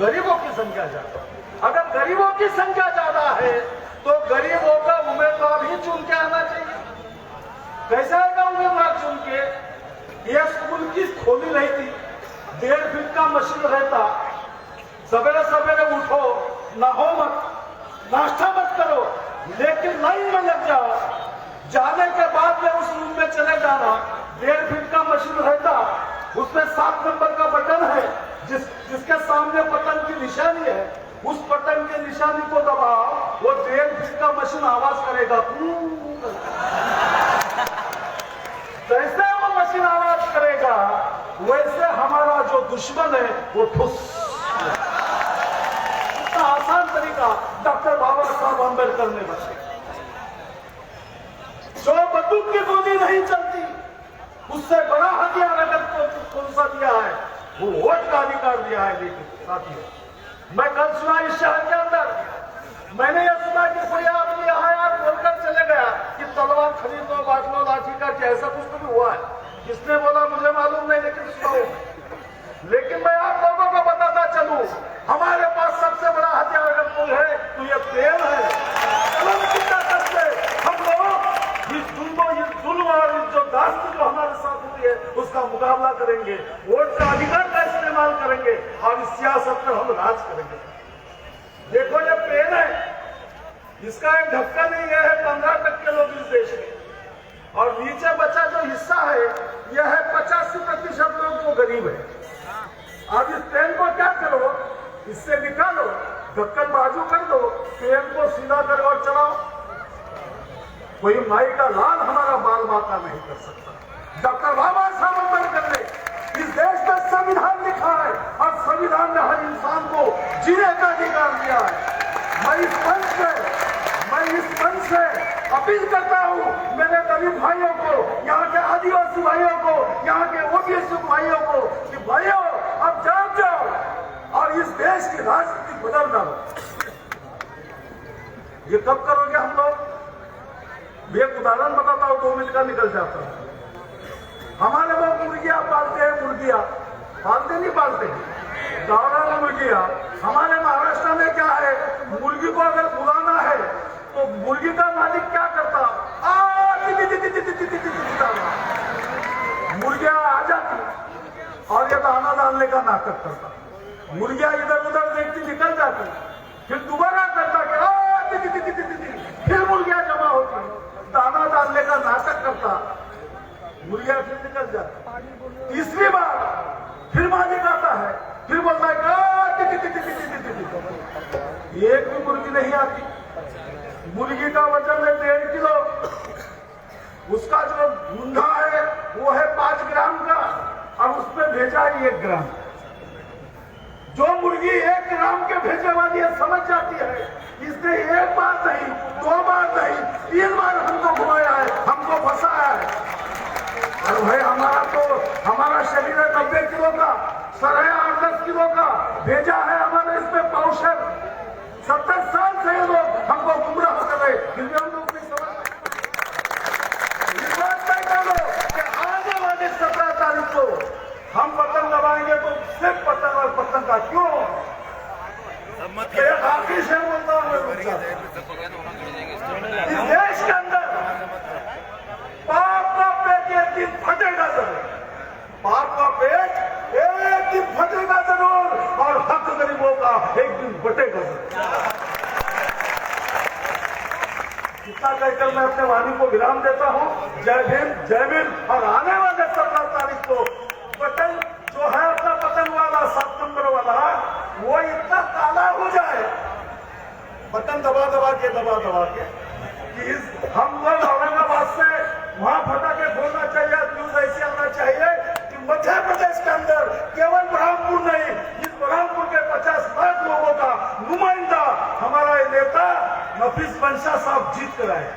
गरीबों की संख्या ज्यादा। अगर गरीबों की संख्या ज्यादा है तो गरीबों का उम्मीदवार ही चुन के आना चाहिए। कैसा आएगा उम्मीदवार चुन के? यह स्कूल की खोली रहती, 1.5 फीट का मशीन रहता, सवेरे सवेरे उठो, नहाओ मत, नाश्ता मत करो, लेकिन लाइन में लग जाओ। जाने के बाद में उस रूम में चले जाना, 1.5 फीट का मशीन रहता, उसमें 7 नंबर का बटन है, जिसके सामने बटन की निशानी है, उस बटन के निशानी को दबाओ, वो 1.5 फीट का मशीन आवाज करेगा। जैसे वो मशीन आवाज करेगा वैसे हमारा जो दुश्मन है वो ठुस। इतना आसान तरीका डॉक्टर बाबा साहब अम्बेडकर ने बताया। जो बंदूक की गोली नहीं चलती, उससे बड़ा हथियार अगर कौन सा दिया है वो वोट का अधिकार दिया है। लेकिन साथियों, मैं कल सुना इस शहर के अंदर, मैंने यह सुना कि कोई आदमी आया बोलकर चले गया कि तलवार खरीद लो, बांट लो, लाठी का ऐसा कुछ तो भी हुआ है। किसने बोला मुझे मालूम नहीं, लेकिन सुनाओ। लेकिन मैं आप लोगों को बताता चलूं, हमारे पास सबसे बड़ा हथियार अगर कोई है तो ये प्रेम है। कलम की ताकत से हम लोग इस जुल्म और इस जो दास्ती जो हमारे साथ हुई है उसका मुकाबला करेंगे, वोट का अधिकार का इस्तेमाल करेंगे और इस सियासत में हम राज करेंगे। देखो ये पेन है, इसका एक ढक्कन ही है 15% लोग इस देश में, और नीचे बचा जो हिस्सा है यह है 85% लोग जो गरीब है। अब इस पेन को क्या करो, इससे निकालो, ढक्कन बाजू कर दो, पेन को सीधा करो और चलाओ। कोई माई का लाल हमारा बाल बाका नहीं कर सकता। डॉक्टर बाबा साहब अम्बेडकर ने इस देश में संविधान लिखा है और संविधान ने हर इंसान को जीने का अधिकार दिया है। मैं इस मंच से अपील करता हूँ मेरे दलित भाइयों को, यहाँ के आदिवासी भाइयों को, यहाँ के ओबीसी भाइयों को कि भाइयों अब जाओ और इस देश की राजनीति बदल डालो। ये कब करोगे हम लोग? एक उदाहरण बताता हूँ, 2 मिनट का निकल जाता है। हमारे लोग मुर्गियां पालते हैं, मुर्गियां पालते नहीं पालते, गावरान मुर्गियां। हमारे महाराष्ट्र में क्या है, मुर्गी को अगर बुलाना है तो मुर्गी का मालिक क्या करता, मुर्गियां आ जाती और ये दाना डालने का नाटक करता। मुर्गियां इधर उधर देखती, निकल जाती, फिर दोबारा करता कि फिर मुर्गियां जमा होती, दाना डालने का नाटक करता, मुर्गियां फिर निकल जाती। तीसरी बार फिर मालिक आता है, फिर बोलता है एक भी मुर्गी नहीं आती। मुर्गी का वजन है 1.5 किलो, उसका जो गुंधा है वो है 5 ग्राम का और उसमें भेजा है 1 ग्राम। जो मुर्गी 1 ग्राम के भेजे वाली है समझ जाती है इसने 1 बार नहीं, 2 बार नहीं, 3 बार हमको घुमाया है, हमको फंसाया है। और भाई हमारा शरीर है 90 किलो का, सर है 8-10 किलो का, भेजा है हमारे इसमें पाउशर। 70 साल से ये लोग हमको गुमराह कर रहे, फिर भी हम लोग नहीं समझ रहे। इस बात तय कर लो कि आने वाली 17 तारीख को हम पतंग दबाएंगे तो सिर्फ पतंग और पतंग का क्यों? आखिरी से बोलता हूँ, इस देश के अंदर पाप का पेट एक दिन फटेगा जरूर, पाप का पेट एक दिन फटेगा जरूर और हक गरीबों का एक दिन बटेगा जरूर। इतना कहकर मैं अपने वाणी को विराम देता हूँ। जय भीम, जय भीम। और आने वाले 17 तारीख को बटन जो है अपना बटन वाला 7 नंबर वाला, वो इतना काला हो जाए, बटन दबा दबा के कि हम लोग औरंगाबाद से वहां फटाके फोड़ना चाहिए, न्यूज ऐसी आना चाहिए कि मध्य प्रदेश के अंदर केवल बरहमपुर नहीं, इस बरहमपुर के 50 लाख लोगों का नुमाइंदा हमारा नेता नफीस बंशा साहब जीत कर आए।